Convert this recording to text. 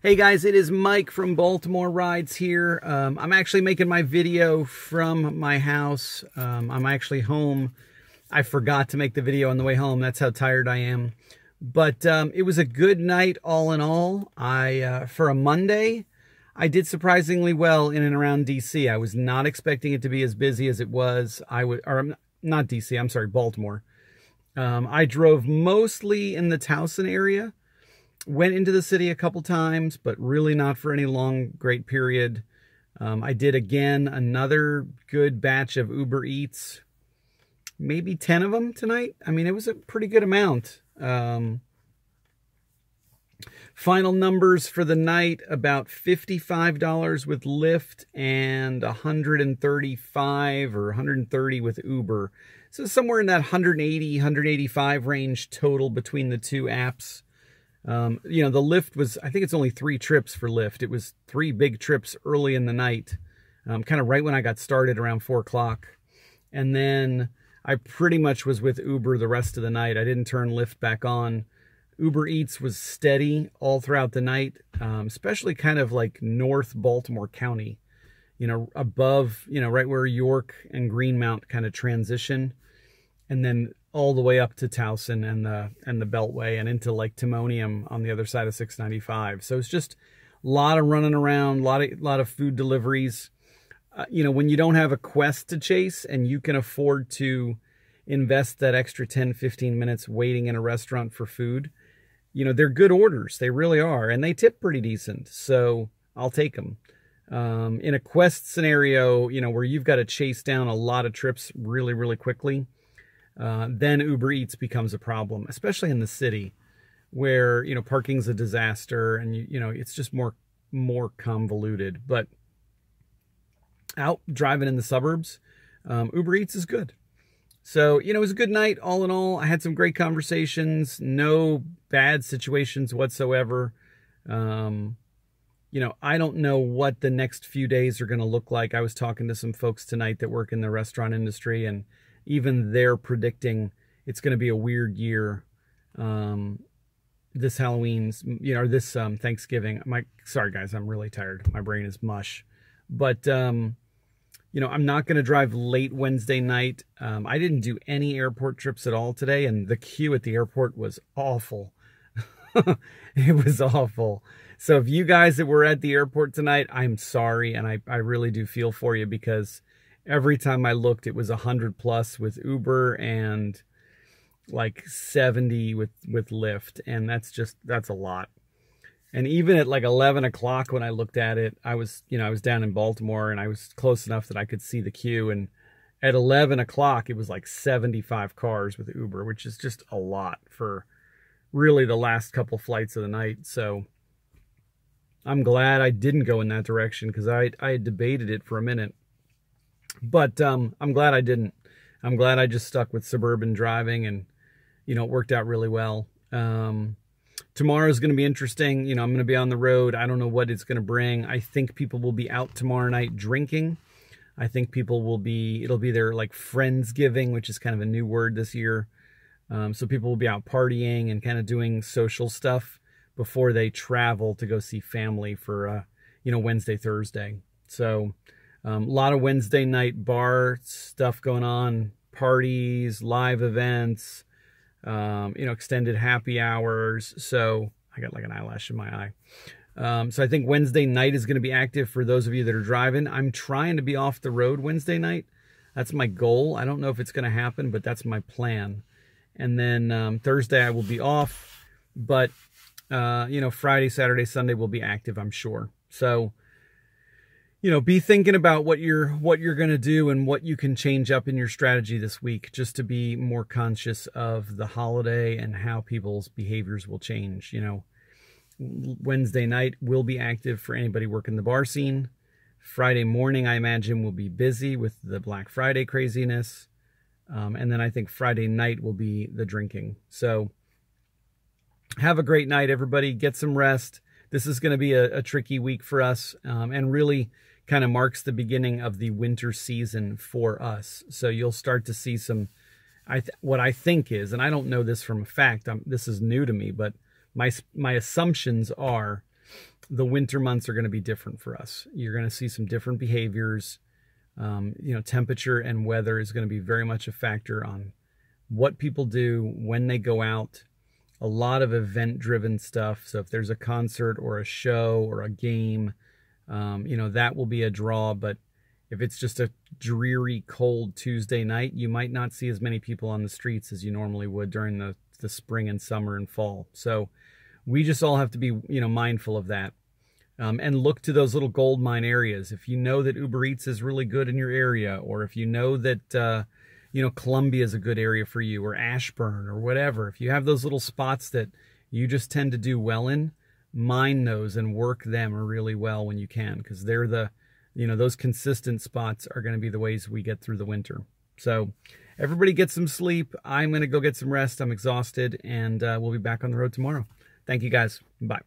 Hey guys, it is Mike from Baltimore Rides here. I'm actually making my video from my house. I'm actually home. I forgot to make the video on the way home. That's how tired I am. But it was a good night all in all. For a Monday, I did surprisingly well in and around DC. I was not expecting it to be as busy as it was. Not DC, I'm sorry, Baltimore. I drove mostly in the Towson area. Went into the city a couple times, but really not for any long, great period. I did, again, another good batch of Uber Eats. Maybe 10 of them tonight. I mean, it was a pretty good amount. Final numbers for the night, about $55 with Lyft and $135 or $130 with Uber. So somewhere in that $180, $185 range total between the two apps. You know, the Lyft was, I think it's only 3 trips for Lyft. It was 3 big trips early in the night, kind of right when I got started around 4 o'clock. And then I pretty much was with Uber the rest of the night. I didn't turn Lyft back on. Uber Eats was steady all throughout the night, especially kind of like North Baltimore County, you know, above, you know, right where York and Greenmount kind of transition. And then all the way up to Towson and the Beltway and into like Timonium on the other side of 695. So it's just a lot of running around, a lot of food deliveries. You know, when you don't have a quest to chase and you can afford to invest that extra 10, 15 minutes waiting in a restaurant for food, you know, they're good orders. They really are. And they tip pretty decent. So I'll take them. In a quest scenario, you know, where you've got to chase down a lot of trips really, really quickly, then Uber Eats becomes a problem, especially in the city where, you know, parking's a disaster and, you know, it's just more convoluted. But out driving in the suburbs, Uber Eats is good. So, you know, it was a good night all in all. I had some great conversations, no bad situations whatsoever. You know, I don't know what the next few days are going to look like. I was talking to some folks tonight that work in the restaurant industry, and even they're predicting it's going to be a weird year. This Halloween's, you know, this Thanksgiving. Sorry guys, I'm really tired. My brain is mush. But, you know, I'm not going to drive late Wednesday night. I didn't do any airport trips at all today, and the queue at the airport was awful. It was awful. So if you guys that were at the airport tonight, I'm sorry, and I really do feel for you, because every time I looked, it was 100 plus with Uber and like 70 with Lyft. And that's a lot. And even at like 11 o'clock when I looked at it, I was down in Baltimore and I was close enough that I could see the queue. And at 11 o'clock, it was like 75 cars with Uber, which is just a lot for really the last couple flights of the night. So I'm glad I didn't go in that direction, because I had debated it for a minute. But I'm glad I didn't. I'm glad I just stuck with suburban driving, and, you know, it worked out really well. Tomorrow's going to be interesting. You know, I'm going to be on the road. I don't know what it's going to bring. I think people will be out tomorrow night drinking. I think people will be, it'll be their like Friendsgiving, which is kind of a new word this year. So people will be out partying and kind of doing social stuff before they travel to go see family for, you know, Wednesday, Thursday. So a lot of Wednesday night bar stuff going on, parties, live events, you know, extended happy hours. So I got like an eyelash in my eye. So I think Wednesday night is going to be active for those of you that are driving. I'm trying to be off the road Wednesday night. That's my goal. I don't know if it's going to happen, but that's my plan. And then Thursday I will be off, but you know, Friday, Saturday, Sunday will be active, I'm sure. So, you know, be thinking about what you're going to do and what you can change up in your strategy this week, just to be more conscious of the holiday and how people's behaviors will change. You know, Wednesday night will be active for anybody working the bar scene. Friday morning, I imagine, will be busy with the Black Friday craziness. And then I think Friday night will be the drinking. So have a great night, everybody. Get some rest. This is going to be a tricky week for us, and really kind of marks the beginning of the winter season for us. So you'll start to see some, what I think is, and I don't know this from a fact, this is new to me, but my assumptions are the winter months are going to be different for us. You're going to see some different behaviors. Temperature and weather is going to be very much a factor on what people do when they go out. A lot of event-driven stuff. So if there's a concert or a show or a game, that will be a draw. But if it's just a dreary, cold Tuesday night, you might not see as many people on the streets as you normally would during the spring and summer and fall. So we just all have to be, mindful of that. And look to those little gold mine areas. If you know that Uber Eats is really good in your area, or if you know that, Columbia is a good area for you, or Ashburn, or whatever. If you have those little spots that you just tend to do well in, mine those and work them really well when you can, because they're those consistent spots are going to be the ways we get through the winter. So everybody get some sleep. I'm going to go get some rest. I'm exhausted, and we'll be back on the road tomorrow. Thank you, guys. Bye.